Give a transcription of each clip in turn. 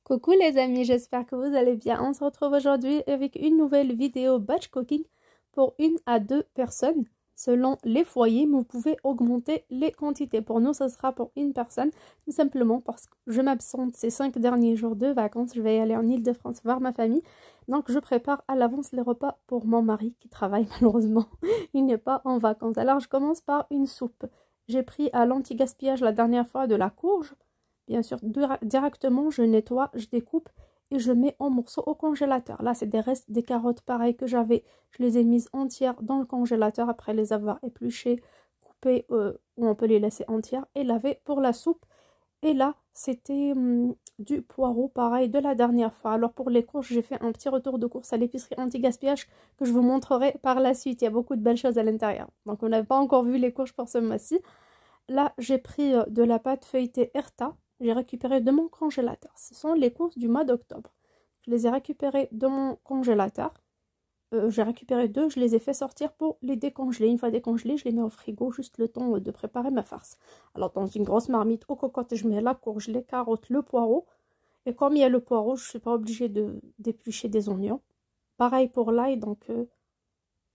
Coucou les amis, j'espère que vous allez bien. On se retrouve aujourd'hui avec une nouvelle vidéo batch cooking pour 1 à 2 personnes selon les foyers, mais vous pouvez augmenter les quantités. Pour nous, ce sera pour 1 personne, tout simplement parce que je m'absente ces 5 derniers jours de vacances. Je vais aller en Île-de-France voir ma famille. Donc je prépare à l'avance les repas pour mon mari qui travaille malheureusement. Il n'est pas en vacances. Alors je commence par une soupe. J'ai pris à l'anti-gaspillage la dernière fois de la courge. Bien sûr, directement, je nettoie, je découpe et je mets en morceaux au congélateur. Là, c'est des restes des carottes pareilles que j'avais. Je les ai mises entières dans le congélateur après les avoir épluchées, coupées, ou on peut les laisser entières et laver pour la soupe. Et là, c'était du poireau pareil de la dernière fois. Alors pour les courges, j'ai fait un petit retour de course à l'épicerie anti-gaspillage que je vous montrerai par la suite. Il y a beaucoup de belles choses à l'intérieur. Donc on n'avait pas encore vu les courges pour ce mois-ci. Là, j'ai pris de la pâte feuilletée Erta. J'ai récupéré de mon congélateur. Ce sont les courses du mois d'octobre. Je les ai récupérées de mon congélateur. J'ai récupéré 2, je les ai fait sortir pour les décongeler. Une fois décongelées, je les mets au frigo, juste le temps de préparer ma farce. Alors dans une grosse marmite aux cocottes, je mets la courge, les carottes, le poireau. Et comme il y a le poireau, je ne suis pas obligée d'éplucher des oignons. Pareil pour l'ail, donc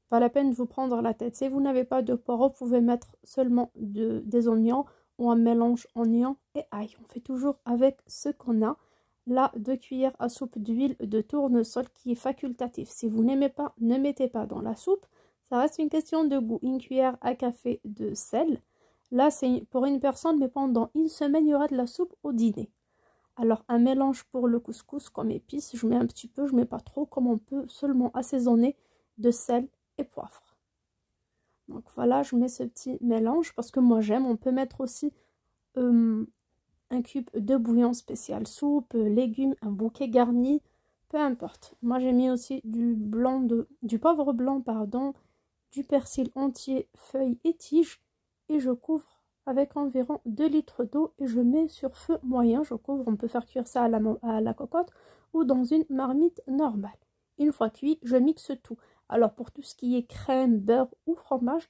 pas la peine de vous prendre la tête. Si vous n'avez pas de poireau, vous pouvez mettre seulement des oignons ou un mélange oignon et ail. On fait toujours avec ce qu'on a. Là, 2 cuillères à soupe d'huile de tournesol qui est facultatif. Si vous n'aimez pas, ne mettez pas dans la soupe. Ça reste une question de goût. 1 cuillère à café de sel. Là, c'est pour 1 personne, mais pendant 1 semaine, il y aura de la soupe au dîner. Alors, un mélange pour le couscous comme épice. Je mets un petit peu, je mets pas trop, comme on peut seulement assaisonner de sel et poivre. Donc voilà, je mets ce petit mélange parce que moi j'aime. On peut mettre aussi un cube de bouillon spécial soupe, légumes, un bouquet garni, peu importe. Moi j'ai mis aussi du poivre blanc, pardon, du persil entier, feuilles et tiges, et je couvre avec environ 2 litres d'eau et je mets sur feu moyen. Je couvre, on peut faire cuire ça à la cocotte ou dans une marmite normale. Une fois cuit, je mixe tout. Alors pour tout ce qui est crème, beurre ou fromage,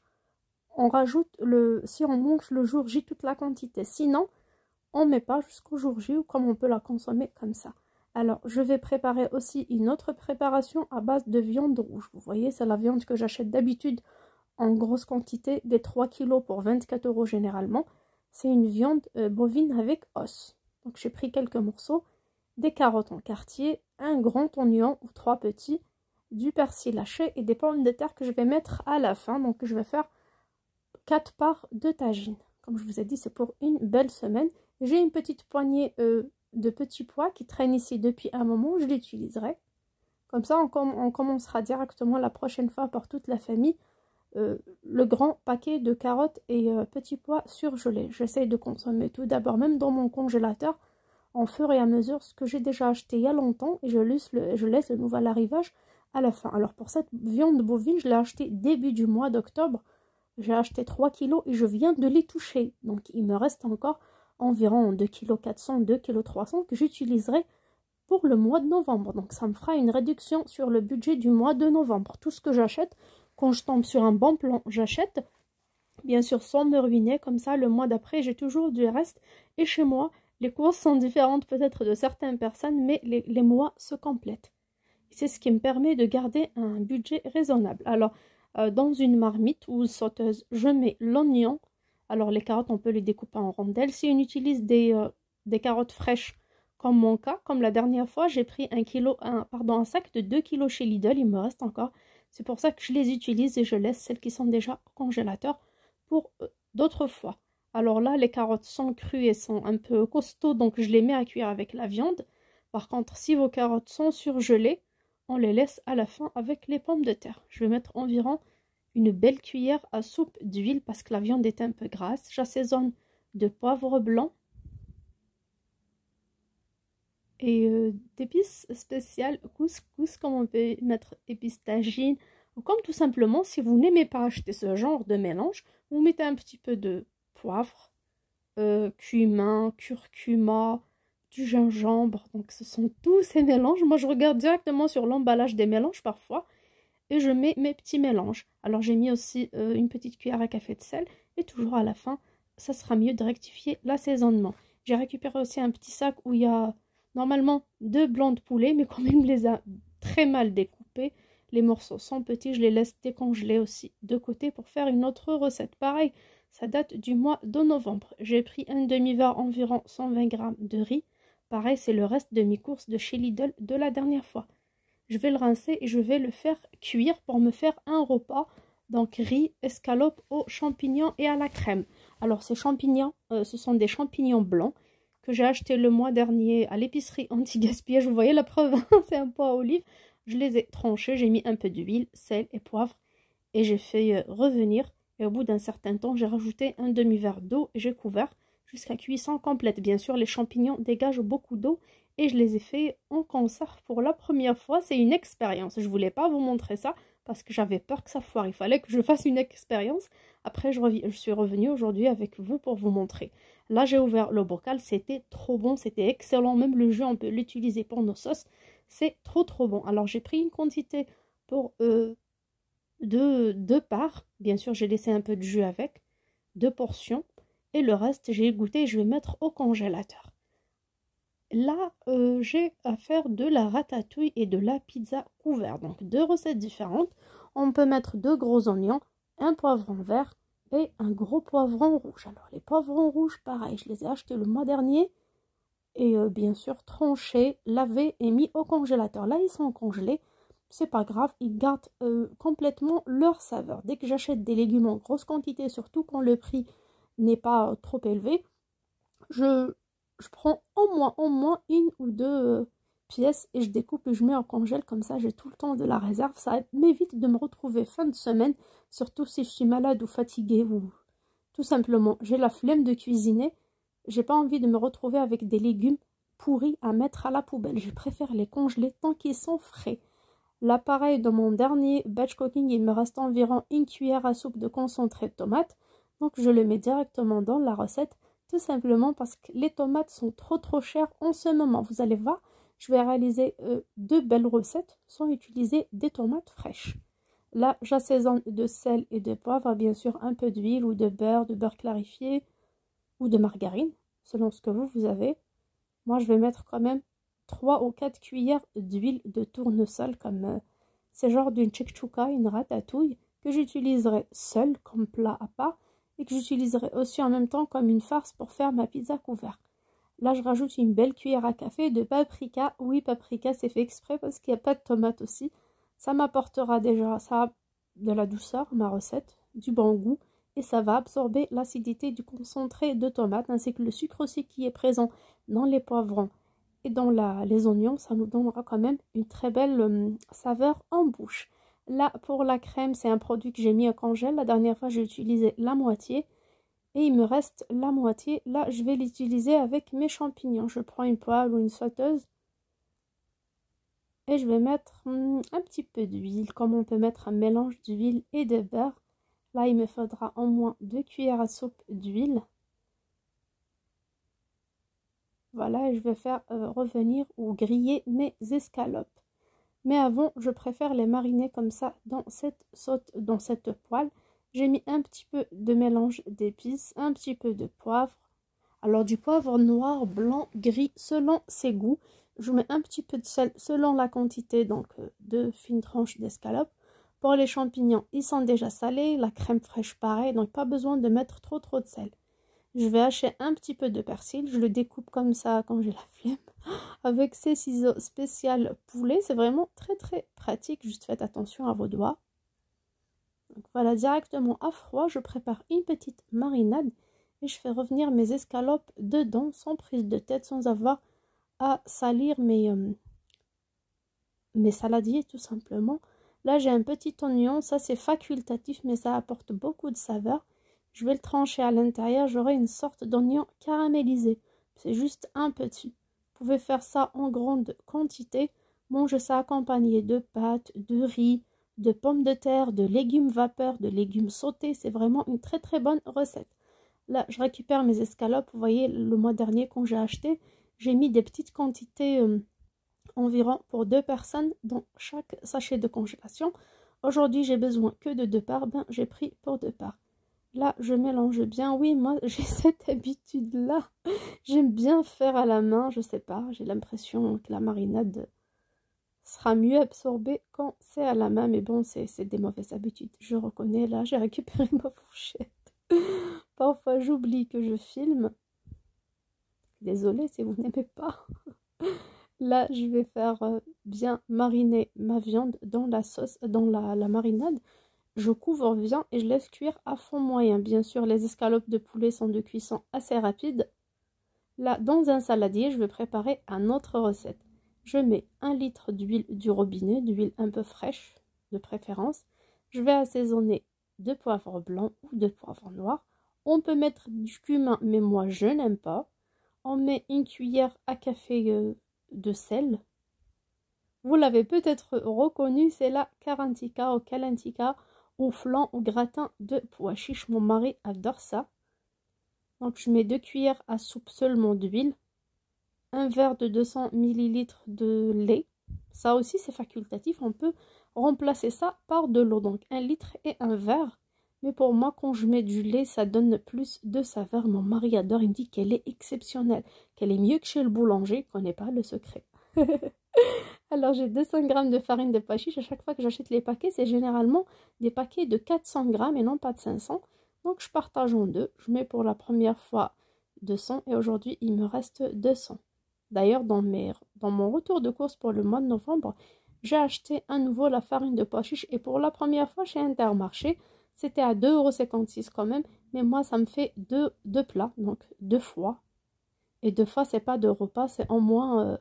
on rajoute si on mange le jour J toute la quantité. Sinon, on ne met pas jusqu'au jour J ou comme on peut la consommer comme ça. Alors je vais préparer aussi une autre préparation à base de viande rouge. Vous voyez, c'est la viande que j'achète d'habitude en grosse quantité, des 3 kg pour 24 € généralement. C'est une viande bovine avec os. Donc j'ai pris quelques morceaux, des carottes en quartier, un grand oignon ou 3 petits, du persil haché et des pommes de terre que je vais mettre à la fin. Donc je vais faire 4 parts de tagine. Comme je vous ai dit, c'est pour une belle semaine. J'ai une petite poignée de petits pois qui traînent ici depuis un moment. Je l'utiliserai. Comme ça, on commencera directement la prochaine fois pour toute la famille. Le grand paquet de carottes et petits pois surgelés. J'essaye de consommer tout d'abord, même dans mon congélateur, en fur et à mesure, ce que j'ai déjà acheté il y a longtemps. Et je laisse le nouvel arrivage à la fin. Alors pour cette viande bovine, je l'ai acheté début du mois d'octobre. J'ai acheté 3 kg et je viens de les toucher. Donc il me reste encore environ 2,4 kg, 2,3 kg que j'utiliserai pour le mois de novembre. Donc ça me fera une réduction sur le budget du mois de novembre. Tout ce que j'achète, quand je tombe sur un bon plan, j'achète. Bien sûr sans me ruiner, comme ça le mois d'après j'ai toujours du reste. Et chez moi, les courses sont différentes peut-être de certaines personnes, mais les mois se complètent. C'est ce qui me permet de garder un budget raisonnable. Alors, dans une marmite ou sauteuse, je mets l'oignon. Alors, les carottes, on peut les découper en rondelles. Si on utilise des carottes fraîches, comme mon cas, comme la dernière fois, j'ai pris un sac de 2 kg chez Lidl. Il me reste encore. C'est pour ça que je les utilise et je laisse celles qui sont déjà au congélateur pour d'autres fois. Alors là, les carottes sont crues et sont un peu costauds, donc je les mets à cuire avec la viande. Par contre, si vos carottes sont surgelées, on les laisse à la fin avec les pommes de terre. Je vais mettre environ une belle cuillère à soupe d'huile parce que la viande est un peu grasse. J'assaisonne de poivre blanc et d'épices spéciales, couscous, comme on peut mettre épices tagine, ou comme tout simplement, si vous n'aimez pas acheter ce genre de mélange, vous mettez un petit peu de poivre, cumin, curcuma, du gingembre. Donc ce sont tous ces mélanges. Moi je regarde directement sur l'emballage des mélanges parfois et je mets mes petits mélanges. Alors j'ai mis aussi une petite cuillère à café de sel et toujours à la fin ça sera mieux de rectifier l'assaisonnement. J'ai récupéré aussi un petit sac où il y a Normalement 2 blancs de poulet, mais comme il me les a très mal découpés, les morceaux sont petits, je les laisse décongeler aussi de côté pour faire une autre recette. Pareil, ça date du mois de novembre. J'ai pris un demi-verre, environ 120 g de riz. Pareil, c'est le reste de mes courses de chez Lidl de la dernière fois. Je vais le rincer et je vais le faire cuire pour me faire un repas. Donc riz, escalope aux champignons et à la crème. Alors ces champignons, ce sont des champignons blancs que j'ai achetés le mois dernier à l'épicerie anti-gaspillage. Vous voyez la preuve, c'est un pot à olive. Je les ai tranchés, j'ai mis un peu d'huile, sel et poivre et j'ai fait revenir. Et au bout d'un certain temps, j'ai rajouté un demi-verre d'eau et j'ai couvert jusqu'à cuisson complète. Bien sûr, les champignons dégagent beaucoup d'eau et je les ai fait en conserve pour la première fois. C'est une expérience. Je ne voulais pas vous montrer ça parce que j'avais peur que ça foire. Il fallait que je fasse une expérience. Après, je suis revenue aujourd'hui avec vous pour vous montrer. Là, j'ai ouvert le bocal. C'était trop bon, c'était excellent. Même le jus, on peut l'utiliser pour nos sauces. C'est trop bon. Alors, j'ai pris une quantité pour deux parts. Bien sûr, j'ai laissé un peu de jus avec. 2 portions. Et le reste, j'ai goûté et je vais mettre au congélateur. Là, j'ai à faire de la ratatouille et de la pizza couverte. Donc, 2 recettes différentes. On peut mettre 2 gros oignons, un poivron vert et un gros poivron rouge. Alors, les poivrons rouges, pareil, je les ai achetés le mois dernier. Et bien sûr, tranchés, lavés et mis au congélateur. Là, ils sont congelés. C'est pas grave, ils gardent complètement leur saveur. Dès que j'achète des légumes en grosse quantité, surtout quand le prix n'est pas trop élevé, je prends au moins 1 ou 2 pièces et je découpe et je mets au congèle. Comme ça, j'ai tout le temps de la réserve. Ça m'évite de me retrouver fin de semaine, surtout si je suis malade ou fatiguée ou tout simplement j'ai la flemme de cuisiner. J'ai pas envie de me retrouver avec des légumes pourris à mettre à la poubelle. Je préfère les congeler tant qu'ils sont frais. Là, pareil, dans mon dernier batch cooking, il me reste environ 1 cuillère à soupe de concentré de tomate. Donc, je le mets directement dans la recette, tout simplement parce que les tomates sont trop chères en ce moment. Vous allez voir, je vais réaliser 2 belles recettes sans utiliser des tomates fraîches. Là, j'assaisonne de sel et de poivre, bien sûr un peu d'huile ou de beurre clarifié ou de margarine, selon ce que vous avez. Moi, je vais mettre quand même 3 ou 4 cuillères d'huile de tournesol, comme c'est genre d'une chekchouka, une ratatouille, que j'utiliserai seule comme plat à part et que j'utiliserai aussi en même temps comme une farce pour faire ma pizza couverte. Là, je rajoute une belle cuillère à café de paprika. Oui, paprika, c'est fait exprès parce qu'il n'y a pas de tomate aussi. Ça m'apportera déjà ça de la douceur, ma recette, du bon goût. Et ça va absorber l'acidité du concentré de tomate ainsi que le sucre aussi qui est présent dans les poivrons et dans les oignons. Ça nous donnera quand même une très belle saveur en bouche. Là, pour la crème, c'est un produit que j'ai mis au congèle. La dernière fois, j'ai utilisé la moitié et il me reste la moitié. Là, je vais l'utiliser avec mes champignons. Je prends une poêle ou une sauteuse et je vais mettre un petit peu d'huile, comme on peut mettre un mélange d'huile et de beurre. Là, il me faudra au moins 2 cuillères à soupe d'huile. Voilà, et je vais faire revenir ou griller mes escalopes. Mais avant, je préfère les mariner comme ça dans cette poêle. J'ai mis un petit peu de mélange d'épices, un petit peu de poivre. Alors du poivre noir, blanc, gris, selon ses goûts. Je mets un petit peu de sel selon la quantité, donc 2 fines tranches d'escalope. Pour les champignons, ils sont déjà salés. La crème fraîche, pareil, donc pas besoin de mettre trop de sel. Je vais hacher un petit peu de persil. Je le découpe comme ça quand j'ai la flemme. Avec ces ciseaux spécial poulet. C'est vraiment très pratique. Juste faites attention à vos doigts. Donc voilà, directement à froid, je prépare une petite marinade. Et je fais revenir mes escalopes dedans sans prise de tête, sans avoir à salir mes saladiers tout simplement. Là, j'ai un petit oignon. Ça, c'est facultatif, mais ça apporte beaucoup de saveur. Je vais le trancher à l'intérieur. J'aurai une sorte d'oignon caramélisé. C'est juste un petit. Vous pouvez faire ça en grande quantité. Mangez ça accompagné de pâtes, de riz, de pommes de terre, de légumes vapeur, de légumes sautés. C'est vraiment une très bonne recette. Là, je récupère mes escalopes. Vous voyez, le mois dernier, quand j'ai acheté, j'ai mis des petites quantités environ pour 2 personnes dans chaque sachet de congélation. Aujourd'hui, j'ai besoin que de 2 parts. Ben, j'ai pris pour 2 parts. Là, je mélange bien. Oui, moi, j'ai cette habitude-là. J'aime bien faire à la main, je sais pas. J'ai l'impression que la marinade sera mieux absorbée quand c'est à la main. Mais bon, c'est des mauvaises habitudes. Je reconnais, là, j'ai récupéré ma fourchette. Parfois, j'oublie que je filme. Désolée si vous n'aimez pas. Là, je vais faire bien mariner ma viande dans la sauce, dans la marinade. Je couvre bien et je laisse cuire à fond moyen. Bien sûr, les escalopes de poulet sont de cuisson assez rapide. Là, dans un saladier, je vais préparer une autre recette. Je mets 1 litre d'huile du robinet, d'huile un peu fraîche de préférence. Je vais assaisonner de poivre blanc ou de poivre noir. On peut mettre du cumin, mais moi je n'aime pas. On met une cuillère à café de sel. Vous l'avez peut-être reconnu, c'est la karantika ou kalantika au flan au gratin de pois chiches. Mon mari adore ça. Donc je mets 2 cuillères à soupe seulement d'huile, un verre de 200 ml de lait. Ça aussi c'est facultatif, on peut remplacer ça par de l'eau. Donc 1 litre et un verre. Mais pour moi, quand je mets du lait, ça donne plus de saveur. Mon mari adore, il me dit qu'elle est exceptionnelle, qu'elle est mieux que chez le boulanger, il ne connaît pas le secret. Alors j'ai 200 g de farine de pois chiches. À chaque fois que j'achète les paquets, c'est généralement des paquets de 400 g et non pas de 500. Donc je partage en deux. Je mets pour la première fois 200 et aujourd'hui il me reste 200. D'ailleurs dans mon retour de course pour le mois de novembre, j'ai acheté à nouveau la farine de pois chiches et pour la première fois chez Intermarché. C'était à 2,56 € quand même, mais moi ça me fait deux plats, donc 2 fois. Et 2 fois c'est pas 2 repas, c'est au moins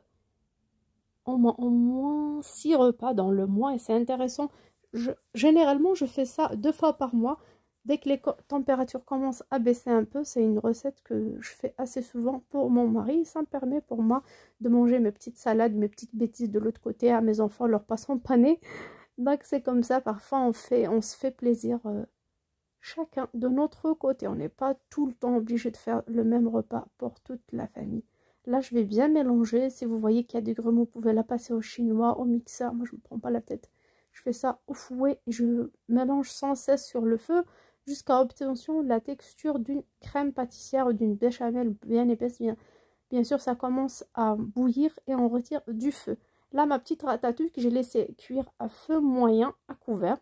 6 repas dans le mois et c'est intéressant. Généralement, je fais ça 2 fois par mois. Dès que les températures commencent à baisser un peu, c'est une recette que je fais assez souvent pour mon mari. Ça me permet pour moi de manger mes petites salades, mes petites bêtises de l'autre côté à mes enfants, leur poisson pané. Donc c'est comme ça, parfois on se fait plaisir chacun de notre côté. On n'est pas tout le temps obligé de faire le même repas pour toute la famille. Là, je vais bien mélanger. Si vous voyez qu'il y a des grumeaux, vous pouvez la passer au chinois, au mixeur. Moi, je ne me prends pas la tête. Je fais ça au fouet et je mélange sans cesse sur le feu jusqu'à obtenir la texture d'une crème pâtissière ou d'une béchamel bien épaisse. Bien sûr, ça commence à bouillir et on retire du feu. Là, ma petite ratatouille que j'ai laissée cuire à feu moyen à couvert,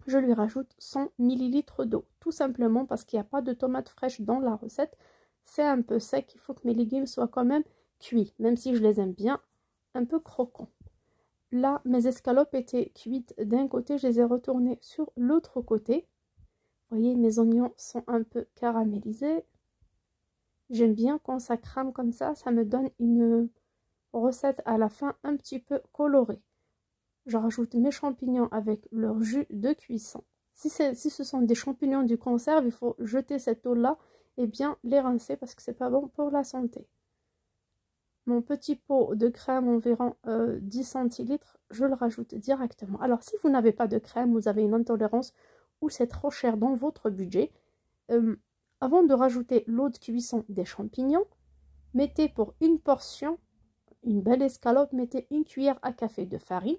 je lui rajoute 100 ml d'eau. Tout simplement parce qu'il n'y a pas de tomates fraîches dans la recette. C'est un peu sec, il faut que mes légumes soient quand même cuits, même si je les aime bien un peu croquants. Là, mes escalopes étaient cuites d'un côté, je les ai retournées sur l'autre côté. Vous voyez, mes oignons sont un peu caramélisés. J'aime bien quand ça crame comme ça me donne une recette à la fin un petit peu colorée. Je rajoute mes champignons avec leur jus de cuisson. Si ce sont des champignons du conserve, il faut jeter cette eau-là et bien les rincer parce que c'est pas bon pour la santé. Mon petit pot de crème, environ 10 centilitres, je le rajoute directement. Alors si vous n'avez pas de crème, vous avez une intolérance ou c'est trop cher dans votre budget, avant de rajouter l'eau de cuisson des champignons, mettez pour une portion, une belle escalope, mettez une cuillère à café de farine.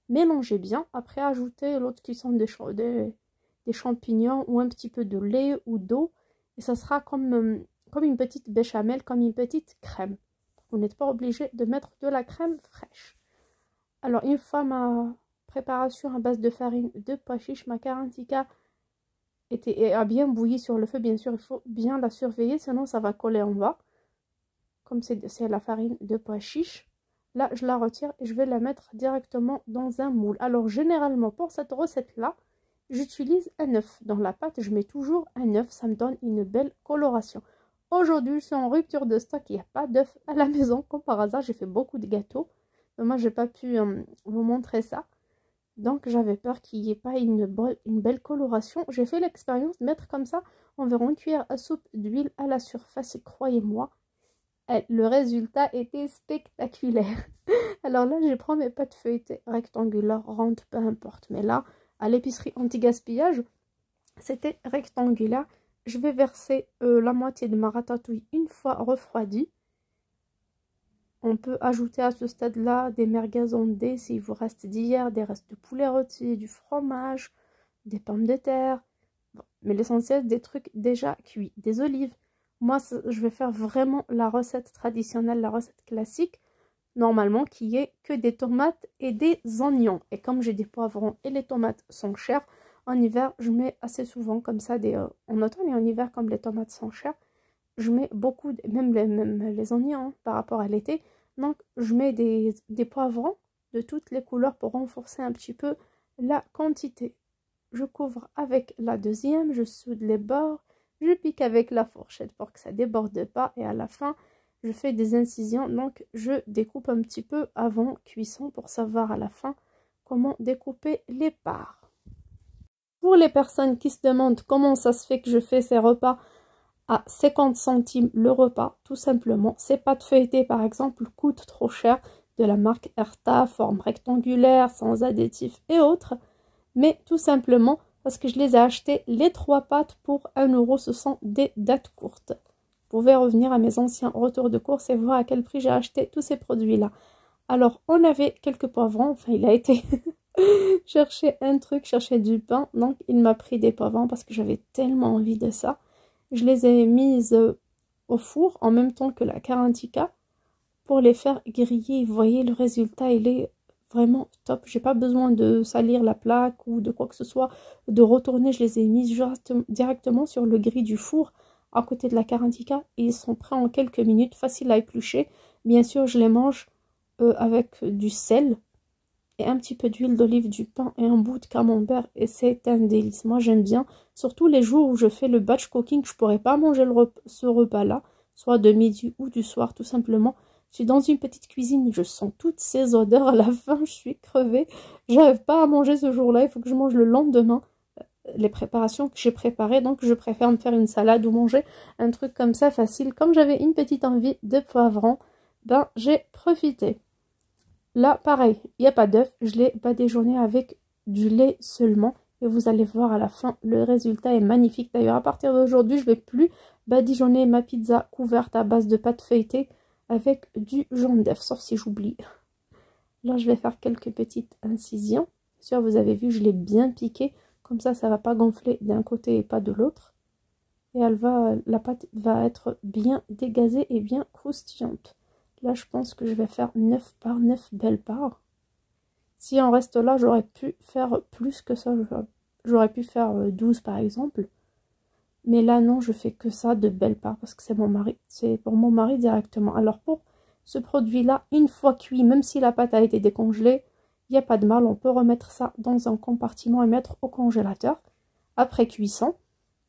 Mélangez bien, après ajoutez l'eau de cuisson des champignons ou un petit peu de lait ou d'eau et ça sera comme une petite béchamel, comme une petite crème. Vous n'êtes pas obligé de mettre de la crème fraîche. Alors une fois ma préparation à base de farine de pois chiches, ma karantika a bien bouilli sur le feu, bien sûr il faut bien la surveiller sinon ça va coller en bas. Comme c'est la farine de pois chiches. Là, je la retire et je vais la mettre directement dans un moule. Alors, généralement, pour cette recette-là, j'utilise un œuf. Dans la pâte, je mets toujours un œuf. Ça me donne une belle coloration. Aujourd'hui, je suis en rupture de stock. Il n'y a pas d'œuf à la maison. Comme par hasard, j'ai fait beaucoup de gâteaux. Mais moi, je n'ai pas pu vous montrer ça. Donc, j'avais peur qu'il n'y ait pas une belle coloration. J'ai fait l'expérience de mettre comme ça environ une cuillère à soupe d'huile à la surface. Et croyez-moi, le résultat était spectaculaire. Alors là, je prends mes pâtes feuilletées rectangulaires, rondes, peu importe. Mais là, à l'épicerie anti-gaspillage, c'était rectangulaire. Je vais verser la moitié de ma ratatouille une fois refroidie. On peut ajouter à ce stade-là des merguez ondées s'il vous reste d'hier, des restes de poulet rôti, du fromage, des pommes de terre, Mais l'essentiel des trucs déjà cuits. Des olives. Moi, je vais faire vraiment la recette traditionnelle, la recette classique, normalement, qui est que des tomates et des oignons. Et comme j'ai des poivrons et les tomates sont chères, en hiver, je mets assez souvent comme ça, en automne et en hiver, comme les tomates sont chères, je mets beaucoup, même les oignons par rapport à l'été. Donc, je mets des poivrons de toutes les couleurs pour renforcer un petit peu la quantité. Je couvre avec la deuxième, je soude les bords, je pique avec la fourchette pour que ça déborde pas et à la fin, je fais des incisions. Donc, je découpe un petit peu avant cuisson pour savoir à la fin comment découper les parts. Pour les personnes qui se demandent comment ça se fait que je fais ces repas à 50 centimes le repas, tout simplement, ces pâtes feuilletées par exemple coûtent trop cher, de la marque Erta, forme rectangulaire, sans additifs et autres, mais tout simplement parce que je les ai achetées les 3 pâtes pour 1 €, ce sont des dates courtes. Vous pouvez revenir à mes anciens retours de course et voir à quel prix j'ai acheté tous ces produits-là. Alors, on avait quelques poivrons, enfin il a été chercher un truc, chercher du pain, donc il m'a pris des poivrons parce que j'avais tellement envie de ça. Je les ai mises au four en même temps que la karantika pour les faire griller. Vous voyez, le résultat, il est vraiment top. J'ai pas besoin de salir la plaque ou de quoi que ce soit, de retourner. Je les ai mises directement sur le gris du four à côté de la karantika et ils sont prêts en quelques minutes, facile à éplucher. Bien sûr, je les mange avec du sel et un petit peu d'huile d'olive, du pain et un bout de camembert et c'est un délice. Moi j'aime bien, surtout les jours où je fais le batch cooking, je pourrais pas manger ce repas là, soit de midi ou du soir tout simplement. Je suis dans une petite cuisine, je sens toutes ces odeurs, à la fin je suis crevée, j'arrive pas à manger ce jour là, il faut que je mange le lendemain les préparations que j'ai préparées, donc je préfère me faire une salade ou manger un truc comme ça facile. Comme j'avais une petite envie de poivron, ben j'ai profité. Là, pareil, il n'y a pas d'œuf, je l'ai badigeonné avec du lait seulement. Et vous allez voir à la fin, le résultat est magnifique. D'ailleurs, à partir d'aujourd'hui, je ne vais plus badigeonner ma pizza couverte à base de pâte feuilletée avec du jaune d'œuf, sauf si j'oublie. Là, je vais faire quelques petites incisions. Bien sûr, vous avez vu, je l'ai bien piqué. Comme ça ne va pas gonfler d'un côté et pas de l'autre. Et la pâte va être bien dégazée et bien croustillante. Là, je pense que je vais faire 9 parts, 9 belles parts. Si on reste là, j'aurais pu faire plus que ça. J'aurais pu faire 12 par exemple. Mais là, non, je fais que ça de belles parts parce que c'est mon mari. C'est pour mon mari directement. Alors, pour ce produit-là, une fois cuit, même si la pâte a été décongelée, il n'y a pas de mal. On peut remettre ça dans un compartiment et mettre au congélateur après cuisson.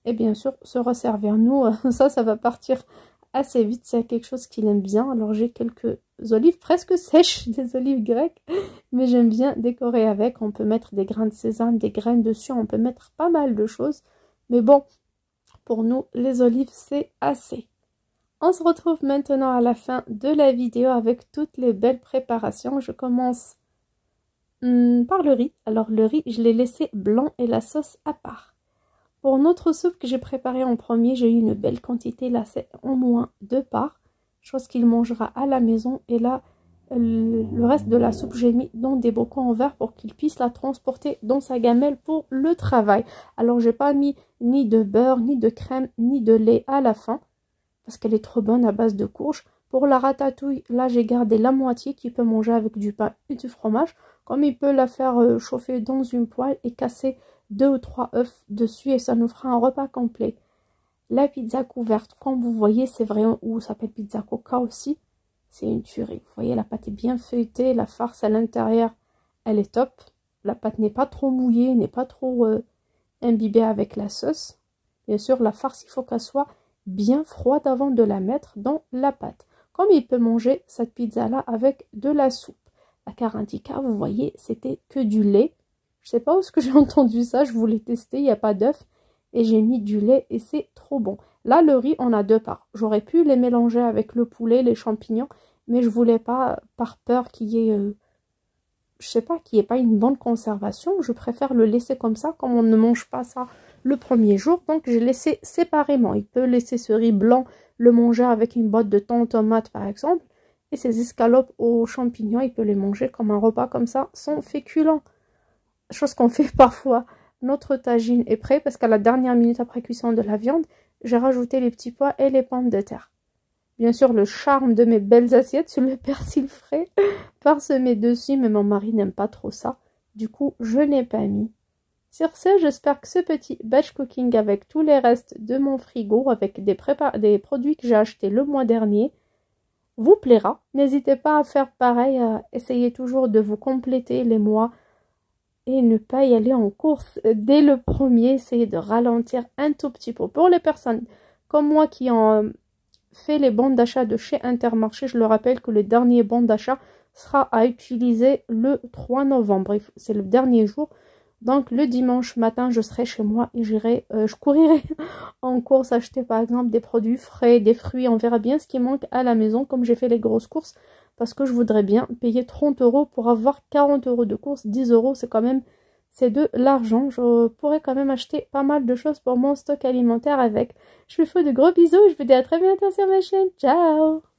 Et bien sûr, se resservir. Nous, ça va partir assez vite, c'est quelque chose qu'il aime bien. Alors j'ai quelques olives presque sèches, des olives grecques, mais j'aime bien décorer avec. On peut mettre des grains de sésame, des graines dessus, on peut mettre pas mal de choses. Mais bon, pour nous, les olives, c'est assez. On se retrouve maintenant à la fin de la vidéo avec toutes les belles préparations. Je commence par le riz. Alors le riz, je l'ai laissé blanc et la sauce à part. Pour notre soupe que j'ai préparée en premier, j'ai eu une belle quantité. Là, c'est au moins 2 parts. Chose qu'il mangera à la maison. Et là, le reste de la soupe, j'ai mis dans des bocaux en verre pour qu'il puisse la transporter dans sa gamelle pour le travail. Alors, j'ai pas mis ni de beurre, ni de crème, ni de lait à la fin. Parce qu'elle est trop bonne à base de courge. Pour la ratatouille, là, j'ai gardé la moitié qui peut manger avec du pain et du fromage. Comme il peut la faire chauffer dans une poêle et casser 2 ou 3 œufs dessus et ça nous fera un repas complet. La pizza couverte, comme vous voyez, c'est vrai, ou ça s'appelle pizza coca aussi, c'est une tuerie. Vous voyez, la pâte est bien feuilletée, la farce à l'intérieur, elle est top. La pâte n'est pas trop mouillée, n'est pas trop imbibée avec la sauce. Bien sûr, la farce, il faut qu'elle soit bien froide avant de la mettre dans la pâte. Comme il peut manger cette pizza-là avec de la soupe. La karantika, vous voyez, c'était que du lait. Je sais pas où est-ce que j'ai entendu ça, je voulais tester, il n'y a pas d'œuf. Et j'ai mis du lait et c'est trop bon. Là, le riz, on a 2 parts. J'aurais pu les mélanger avec le poulet, les champignons, mais je voulais pas, par peur qu'il y ait, je sais pas, qu'il n'y ait pas une bonne conservation. Je préfère le laisser comme ça, comme on ne mange pas ça le premier jour. Donc, j'ai laissé séparément. Il peut laisser ce riz blanc, le manger avec une botte de thon, tomate par exemple. Et ces escalopes aux champignons, il peut les manger comme un repas comme ça, sans féculents. Chose qu'on fait parfois notre tagine est prêt parce qu'à la dernière minute après cuisson de la viande, j'ai rajouté les petits pois et les pommes de terre. Bien sûr, le charme de mes belles assiettes sur le persil frais parsemé dessus, mais mon mari n'aime pas trop ça. Du coup, je n'ai pas mis. Sur ce, j'espère que ce petit batch cooking avec tous les restes de mon frigo, avec des produits que j'ai achetés le mois dernier, vous plaira. N'hésitez pas à faire pareil, à essayer toujours de vous compléter les mois et ne pas y aller en course dès le premier. Essayez de ralentir un tout petit peu. Pour les personnes comme moi qui ont fait les bons d'achat de chez Intermarché, je le rappelle que le dernier bon d'achat sera à utiliser le 3 novembre. C'est le dernier jour. Donc le dimanche matin, je serai chez moi et je courirai en course acheter par exemple des produits frais, des fruits. On verra bien ce qui manque à la maison comme j'ai fait les grosses courses. Parce que je voudrais bien payer 30 € pour avoir 40 € de course. 10 € c'est de l'argent. Je pourrais quand même acheter pas mal de choses pour mon stock alimentaire avec. Je vous fais de gros bisous et je vous dis à très bientôt sur ma chaîne. Ciao!